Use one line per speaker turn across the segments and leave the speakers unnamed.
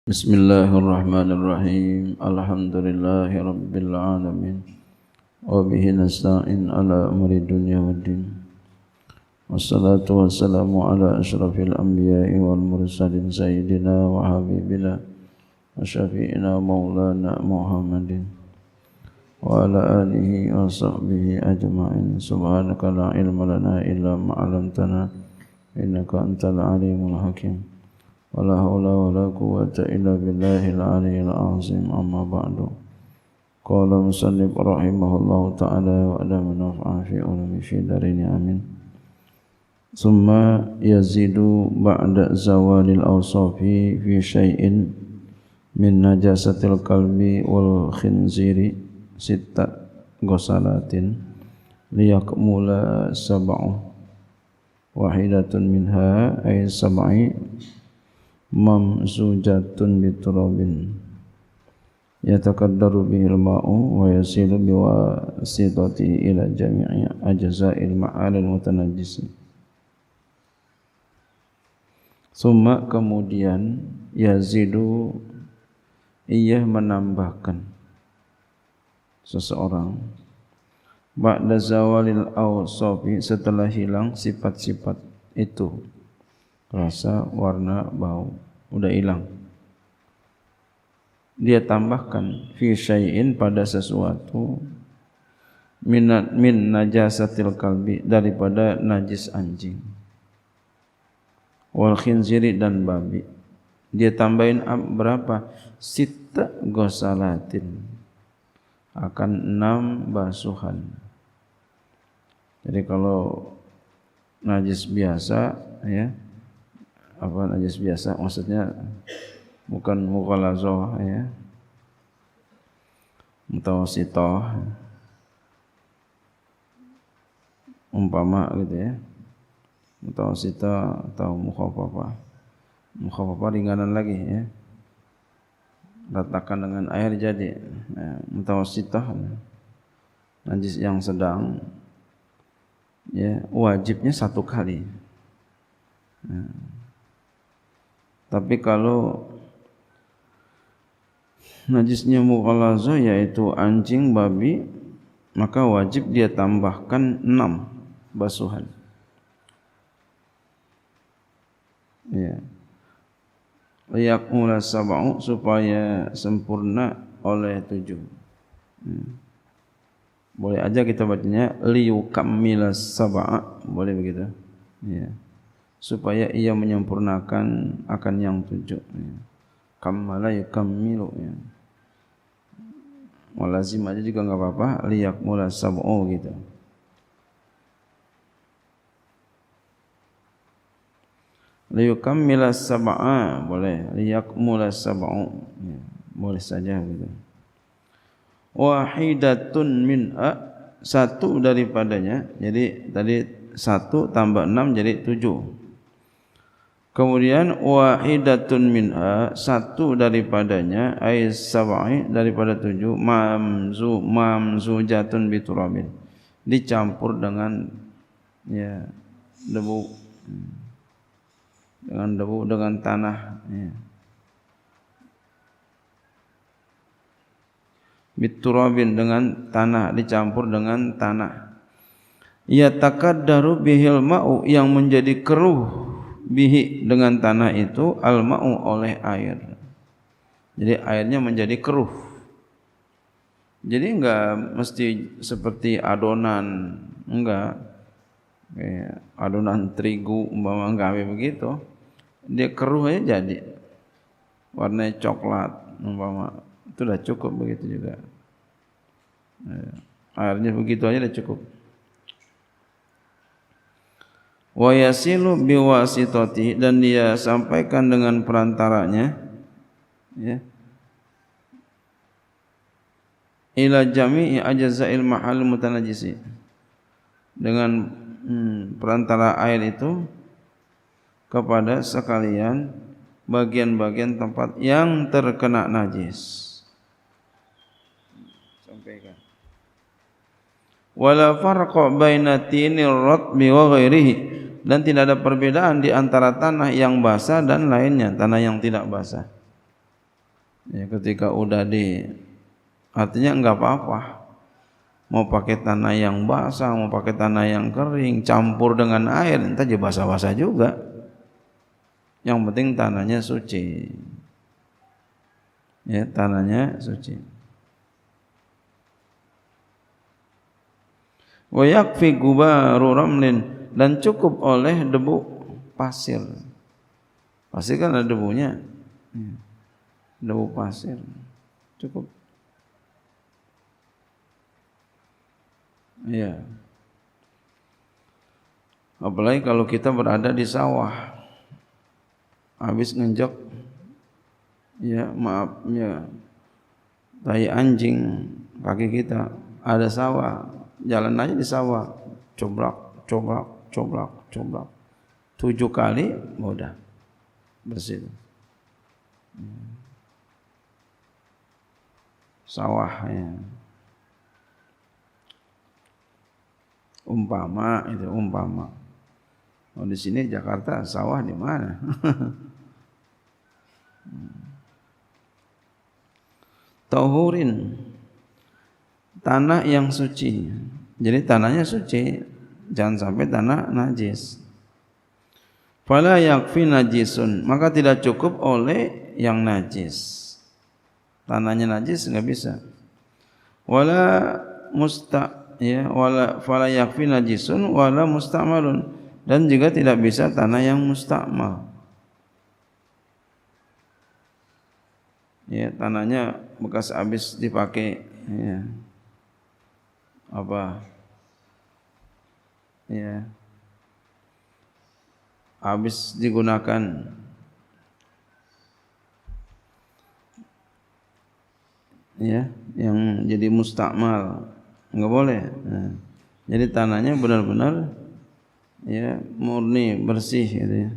Bismillahirrahmanirrahim. Alhamdulillahirabbil alamin. Wa bihi nasta'in ala umuri dunya waddin. Wassalatu wassalamu ala asyrafil anbiya'i wal mursalin sayyidina wa habibina wa syafi'ina maulana Muhammadin wa ala alihi wa sahbihi ajma'in. Subhanaka la ilma lana illa ma 'allamtana innaka antal alimul hakim. Wala haula wala quwwata illa billahil aliyyil azim. Amma ba'du. Qala musannif rahimahullahu ta'ala wa adama naf'a fi ulumi fi darini amin. Summa yazidu ba'da zawalil awsafi fi syai'in min najasatil qalbi wal khinziri sitta ghusalatin liyakmula sab'u wahidatun minha ay sab'i mamzujatun biturabin yatakaddaru bihil ma'u wa yasilu biwasitati ila jami'i ajza'il ma'alil mutanajjisi. Summa kemudian yazidu ia menambahkan seseorang ba'da zawalil awsafi setelah hilang sifat-sifat itu, rasa, warna, bau udah hilang, dia tambahkan fi syai'in pada sesuatu min najasatil kalbi daripada najis anjing wal khinziri dan babi, dia tambahin berapa? Sitta ghusalatin, akan 6 basuhan. Jadi kalau najis biasa ya, apa najis biasa maksudnya bukan mughalazah ya, mutawassithah umpama gitu ya, mutawassithah atau mukhafafah ringanan lagi ya, ratakan dengan air jadi ya, mutawassithah najis yang sedang ya, wajibnya 1 kali ya. Tapi kalau najisnya mughalazah yaitu anjing, babi, maka wajib dia tambahkan 6 basuhan. Ya. Liyakmula sab'u, supaya sempurna oleh 7. Boleh aja kita bacanya liyukammila sab'a, boleh begitu. Ya. Supaya ia menyempurnakan akan yang 7 ya. Kammala yukammilu ya. Walazim aja juga enggak apa-apa, liyakmula sab'u gitu. Liyukammila sab'a boleh, liyakmula sab'u ya. Boleh saja gitu. Wahidatun min'a, 1 daripadanya. Jadi tadi 1 tambah 6 jadi 7. Kemudian wahidatun minha, 1 daripadanya, ay sab'i daripada 7, mamzujatun biturabin, dicampur dengan ya debu, dengan tanah ya. Biturabin dengan tanah, dicampur dengan tanah. Yatakaddaru bihil ma'u, yang menjadi keruh bihi dengan tanah itu, al-ma'u oleh air. Jadi airnya menjadi keruh. Jadi enggak mesti seperti adonan, enggak. Kayak adonan terigu umpama enggak begitu. Dia keruh aja jadi. Warnanya coklat umpama, itu dah cukup begitu juga. Airnya begitu aja dah cukup. Wa yasilu biwasitati, dan dia sampaikan dengan perantaranya ya, ila jami'i ajza'il mahal mutanajjisi, dengan perantara air itu kepada sekalian bagian-bagian tempat yang terkena najis. Sampaikan. Wala farqa baina tinir ratbi wa ghairihi, dan tidak ada perbedaan di antara tanah yang basah dan lainnya, tanah yang tidak basah. Ya, ketika udah artinya enggak apa-apa. Mau pakai tanah yang basah, mau pakai tanah yang kering, campur dengan air, entah jadi basah-basah juga. Yang penting tanahnya suci. Ya, tanahnya suci. Wa yakfi gubaru ramlin, dan cukup oleh debu pasir. Pasir kan ada debunya. Debu pasir cukup. Ya. Apalagi kalau kita berada di sawah, habis nginjek, ya maaf ya, tai anjing kaki kita, ada sawah, jalan aja di sawah, coblak, coblak, coblak, coblak, 7 kali, udah bersih. Sawah ya. Umpama. Oh, di sini Jakarta sawah di mana? Tahurin, tanah yang suci. Jadi tanahnya suci, jangan sampai tanah najis. Fala yakfi najisun, maka tidak cukup oleh yang najis. Tanahnya najis enggak bisa. Wala fala yakfi najisun wala musta'malun, dan juga tidak bisa tanah yang musta'mal. Ya, tanahnya bekas habis dipakai, ya. Apa? Ya. Habis digunakan. Ya, yang jadi musta'mal enggak boleh. Nah, jadi tanahnya benar-benar ya murni bersih gitu ya.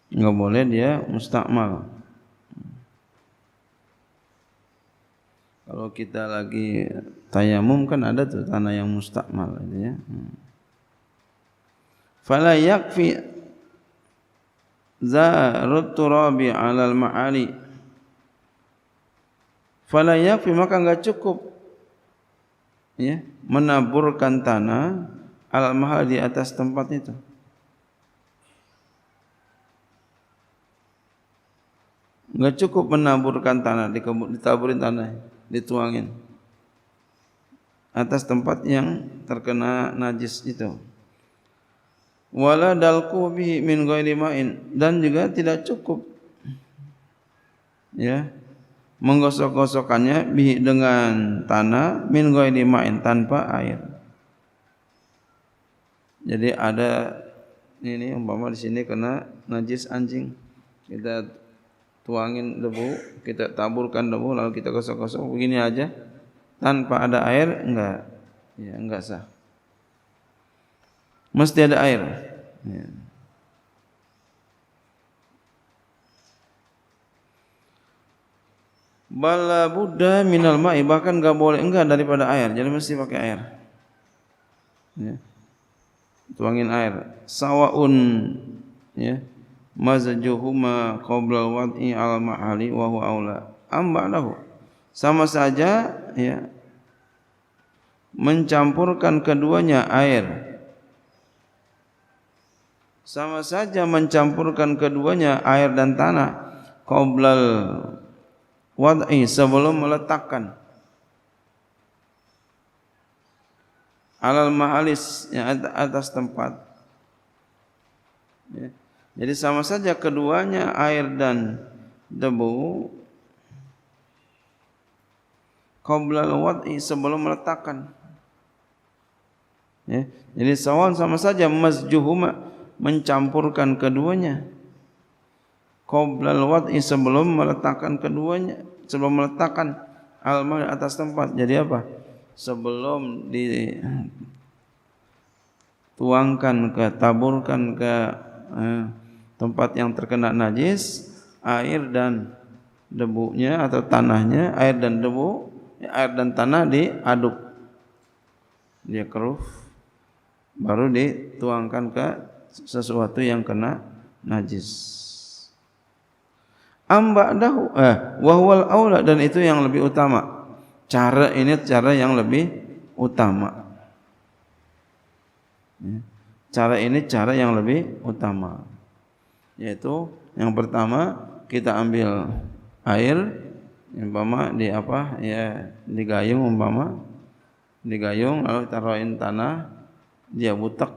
Enggak boleh dia musta'mal. Kalau kita lagi tayamum kan ada tuh tanah yang musta'mal gitu ya. Fala yakfi zarut turabi 'alal ma'ali. Fala yakfi, maka enggak cukup ya menaburkan tanah alal mahal, di atas tempat itu. Enggak cukup menaburkan tanah, ditaburin tanah, dituangin atas tempat yang terkena najis itu. Wala dalqu bihi min ghairi ma'in, dan juga tidak cukup ya menggosok-gosokkannya bihi dengan tanah min ghairi ma'in, tanpa air. Jadi ada ini umpama di sini kena najis anjing, kita tuangin debu, kita taburkan debu, lalu kita gosok-gosok begini aja tanpa ada air, enggak, ya enggak sah. Mesti ada air. Ya. Bala Buddha minal ma'i, bahkan enggak boleh enggak daripada air, jadi mesti pakai air. Ya. Tuangin air. Sawaun ya mazjuhuma qabla wad'i al ma'ali wa huwa aula amba lahu, sama saja ya mencampurkan keduanya air, sama saja mencampurkan keduanya air dan tanah qablal wad'i, sebelum meletakkan alal mahalis, yang atas tempat ya. Jadi sama saja keduanya air dan debu qablal wad'i, sebelum meletakkan ya. Jadi sawan sama saja mazjuhuma, mencampurkan keduanya, qablal wad'i, sebelum meletakkan keduanya, sebelum meletakkan al-ma' atas tempat. Jadi apa? Sebelum dituangkan ke, taburkan ke tempat yang terkena najis, air dan debunya atau tanahnya, air dan debu, air dan tanah diaduk, dia keruh, baru dituangkan ke sesuatu yang kena najis. amba'dahu wa huwal aula, dan itu yang lebih utama. Cara ini cara yang lebih utama. Cara ini cara yang lebih utama, yaitu yang pertama kita ambil air umpama di apa ya, di gayung, umpama di gayung, lalu taruhin tanah, dia butek,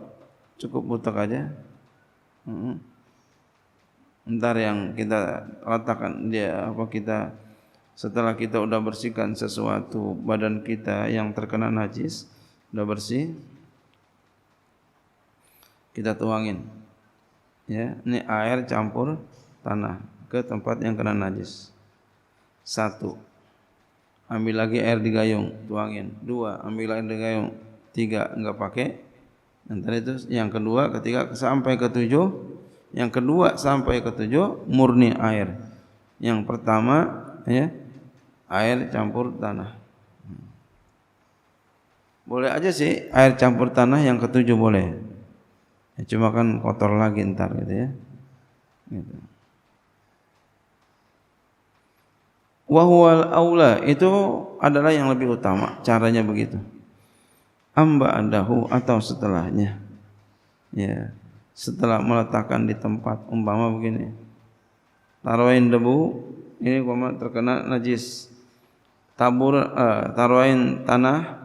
cukup butek aja. Ntar yang kita letakkan dia apa, kita setelah kita udah bersihkan sesuatu badan kita yang terkena najis, udah bersih, kita tuangin, ya, ini air campur tanah ke tempat yang kena najis. 1, ambil lagi air di gayung, tuangin. 2, ambil air di gayung. 3, enggak pakai. Nanti itu yang kedua, ketiga sampai ke 7. Yang kedua sampai ke 7 murni air. Yang pertama ya, air campur tanah. Boleh aja sih air campur tanah yang ke-7 boleh. Ya, cuma kan kotor lagi ntar gitu ya. Gitu. Wa huwal aula, itu adalah yang lebih utama, caranya begitu. Amba'dahu, atau setelahnya. Ya, setelah meletakkan di tempat, umpama begini. Taruhin debu, ini umpama terkena najis. Taruhin tanah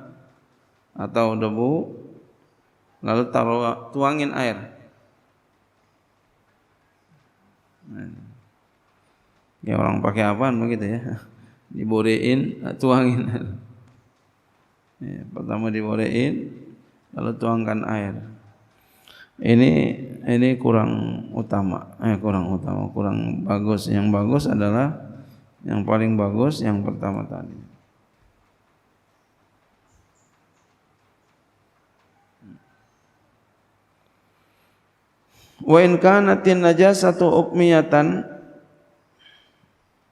atau debu, lalu tuangin air. Ya orang pakai apaan begitu ya, diborein, tuangin. Ya, pertama diborein, lalu tuangkan air. Ini kurang utama, kurang bagus. Yang bagus adalah yang paling bagus yang pertama tadi. Wa in kanatin najasatu ukmiyatan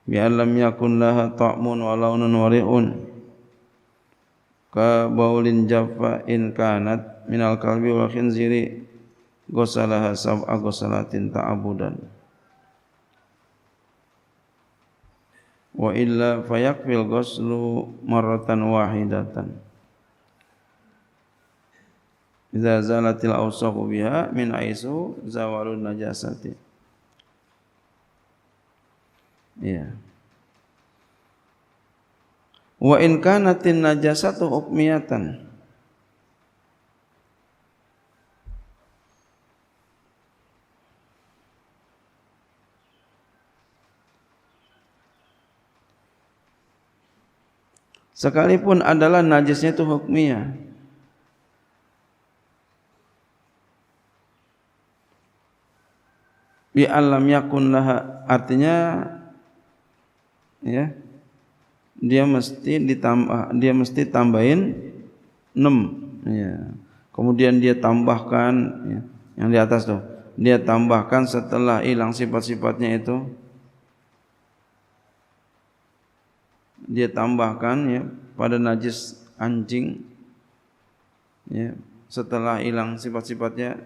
bi lam yakun laha ta'mun wa launun wa ri'un ka baulin jaffa in kanat minal kalbi wal khinziri ghusalaha sab'a ghusalatin ta'abudan wa illa fayakfil ghuslu marratan wahidatan idza zalatil awsaqu biha min aisu zawalun najasati. Ya. Wa in kanatin najasatu hukmiyatan, sekalipun adalah najisnya itu hukmiyah, bi alam yakun laha, artinya ya, dia mesti tambahin 6 ya. Kemudian dia tambahkan ya, yang di atas tuh, dia tambahkan setelah hilang sifat-sifatnya itu, dia tambahkan ya pada najis anjing ya, setelah hilang sifat-sifatnya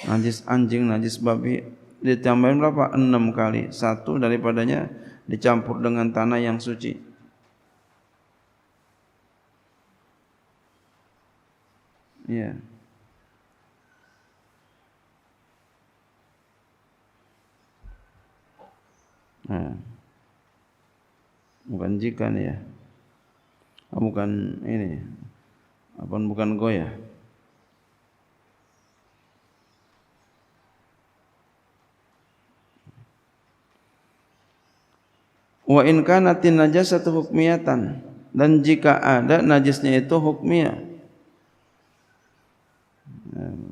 najis anjing, najis babi, ditambahin berapa? 6 kali. 1 daripadanya dicampur dengan tanah yang suci. Ya. Nah. Bukan jika nih ya. Bukan ini. Bukan goyah. Wa in kanatin najasatu hukmiyatan, dan jika ada najisnya itu hukmiyah,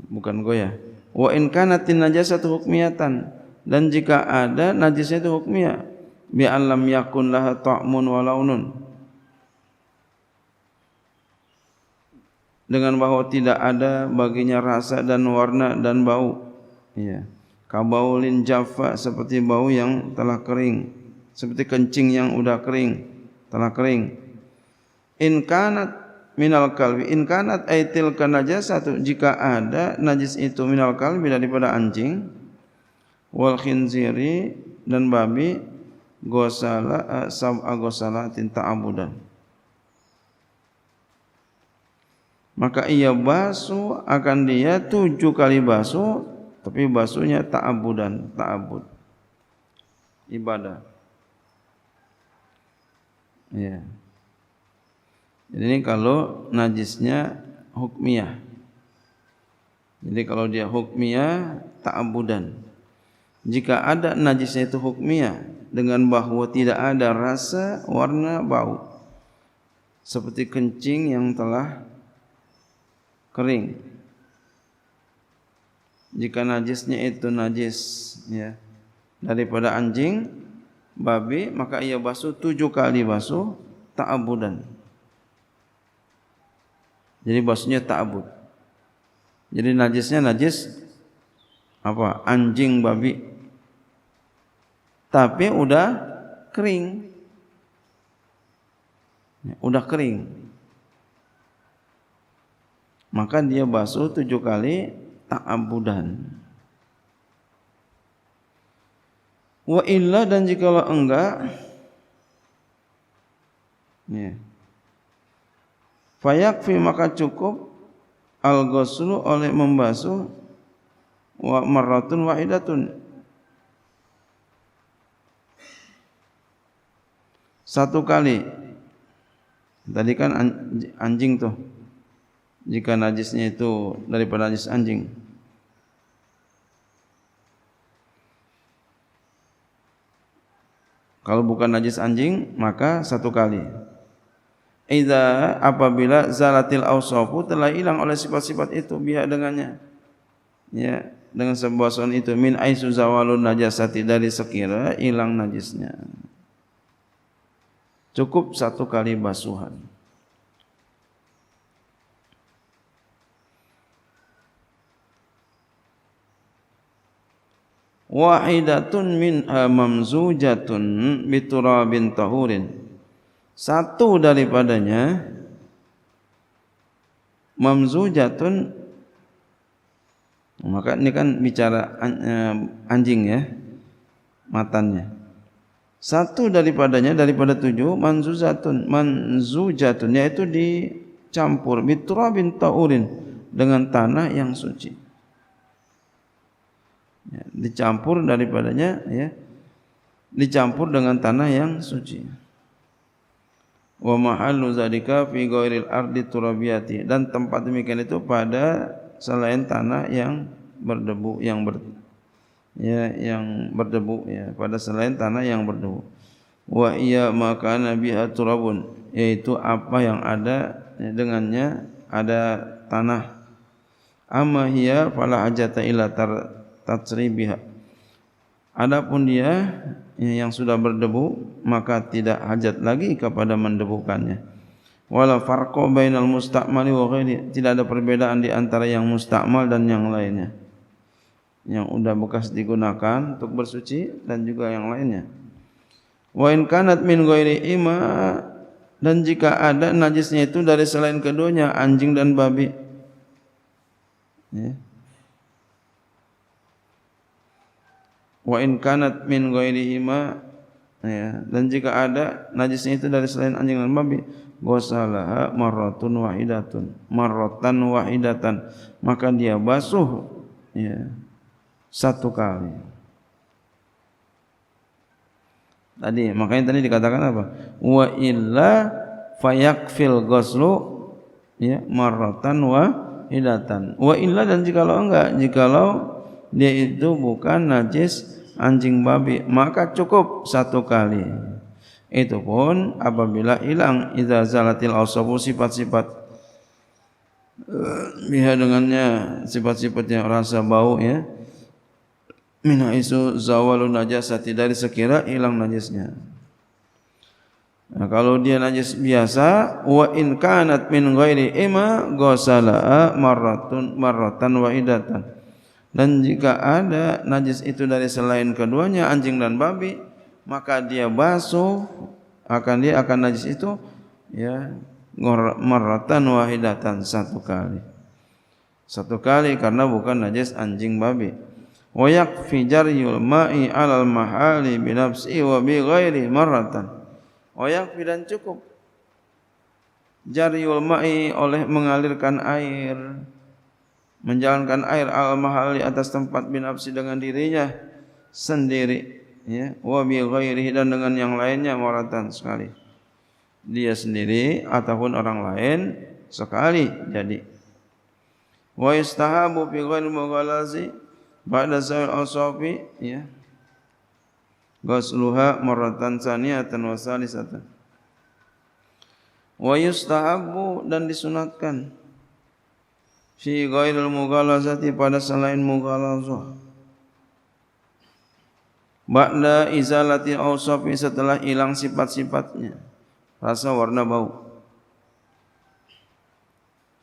bukan goyah. Wa in kanatin najasatu hukmiyatan, dan jika ada najisnya itu hukmiyah, bi alam yakun laha ta'mun wa launun, dengan bahwa tidak ada baginya rasa dan warna dan bau. Ya. Kabaulin jaffa, seperti bau yang telah kering, seperti kencing yang udah kering, telah kering. In kanat minal kalbi, in kanat aitil kanajasatu, jika ada najis itu minal kalbi, daripada anjing, wal khinziri, dan babi, Ghusala sab'a ghusalatin ta'abudan. Maka ia basuh akan dia 7 kali basuh, tapi basuhnya ta'abudan, ta'abud, ibadah. Ya. Jadi ini kalau najisnya hukmiyah. Jadi kalau dia hukmiyah ta'abudan. Jika ada najisnya itu hukmiyah dengan bahwa tidak ada rasa, warna, bau, seperti kencing yang telah kering. Jika najisnya itu najis ya daripada anjing, babi, maka ia basuh 7 kali basuh ta'abudan. Jadi basuhnya ta'abud. Jadi najisnya najis apa? Anjing, babi. Tapi udah kering. Udah kering. Maka dia basuh 7 kali ta'abudan. Wa illa, dan jikalau enggak, ya, fayakfi, maka cukup al-ghuslu oleh membasuh wa marratun wahidatun, 1 kali. Tadi kan anjing tuh, jika najisnya itu daripada najis anjing. Kalau bukan najis anjing, maka 1 kali. Idza, apabila zalatil awsafu, telah hilang oleh sifat-sifat itu, biha dengannya, ya, dengan sebasuhan itu, min aisu zawalun najasati, dari sekira hilang najisnya. Cukup 1 kali basuhan. Wahidatun minha mamzujatun biturabin tahurin, 1 daripadanya mamzujatun. Maka ini kan bicara anjing ya, matannya. 1 daripadanya, daripada 7, manzujatun, yaitu dicampur biturabin tahurin, dengan tanah yang suci. Ya, dicampur daripadanya, ya, dicampur dengan tanah yang suci. Wa mahallu zalika fi ghairil ardi turabiyati, dan tempat demikian itu pada selain tanah yang berdebu, yang berdebu, ya, pada selain tanah yang berdebu. Wa iya maka nabiha turabun, yaitu apa yang ada dengannya ada tanah. Amma hiya fala hajata ila tatsribiha, adapun dia yang sudah berdebu, maka tidak hajat lagi kepada mendebukannya. Wala farqa bainal musta'mali wa ghairi, tidak ada perbedaan di antara yang mustakmal dan yang lainnya, yang udah bekas digunakan untuk bersuci dan juga yang lainnya. Wa in kanat min ghairi ima, dan jika ada najisnya itu dari selain keduanya, anjing dan babi, ya. Wa in kanat min ghairihima, ya, dan jika ada najisnya itu dari selain anjing dan babi, ghusalaha marratun wahidatan, maka dia basuh, ya, 1 kali. Tadi makanya tadi dikatakan apa? Wa illa fayakfil ghuslu, ya, marratan wahidatan. Wa illa, dan jikalau enggak, jikalau dia itu bukan najis anjing babi, maka cukup 1 kali. Itu pun apabila hilang idza zalatil awsafu, sifat-sifat biha dengannya, sifat-sifatnya rasa, bau, ya, min aisu zawalun najasati, dari sekira hilang najisnya. Nah, kalau dia najis biasa, wa in kanat min ghairi ima ghusala marratan wahidatan, dan jika ada najis itu dari selain keduanya, anjing dan babi, maka dia basuh akan najis itu, ya, marratan wahidatan, 1 kali. 1 kali karena bukan najis anjing babi. wa yakfi jaryul ma'i 'alal mahali bi nafsi wa bi ghairi marratan. Wa yakfi dan cukup jaryul ma'i oleh mengalirkan air, menjalankan air al mahali atas tempat bi nafsi dengan dirinya sendiri, ya, wa bi ghairihi dan dengan yang lainnya marratan sekali. Dia sendiri ataupun orang lain sekali jadi. Wa istahabu fi ghairi mughalazi ba'da sa'il awsafi, ya, ghusluha marratan tsaniyatan wa salisatan. Wa yustahabu dan disunatkan fi ghairil mughalazati pada selain mughalazah ba'da izalati awsafi setelah hilang sifat-sifatnya, rasa, warna, bau.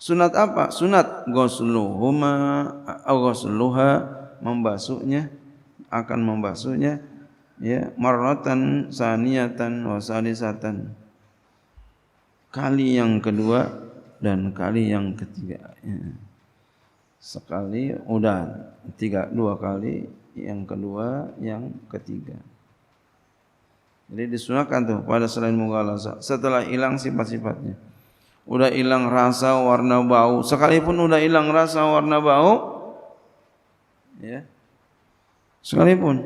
Sunat apa? Sunat ghusluhuma atau ghusluha, membasuhnya, akan membasuhnya, ya, marratan saniyatan wa salisatan, kali yang kedua dan kali yang ketiga, ya. Sekali udah dua kali, yang kedua, yang ketiga. Jadi disunahkan tuh pada selain mughalazah setelah hilang sifat-sifatnya. Udah hilang rasa, warna, bau. Sekalipun udah hilang rasa, warna, bau, ya, sekalipun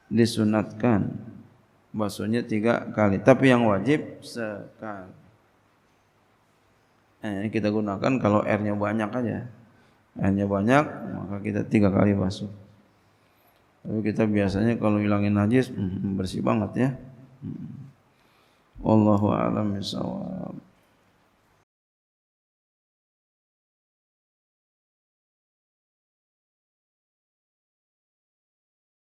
disunatkan basuhnya 3 kali. Tapi yang wajib sekali. Kita gunakan kalau airnya banyak aja. Airnya banyak, maka kita 3 kali basuh. Tapi kita biasanya kalau hilangin najis bersih banget, ya. Wallahu a'lam bishawab.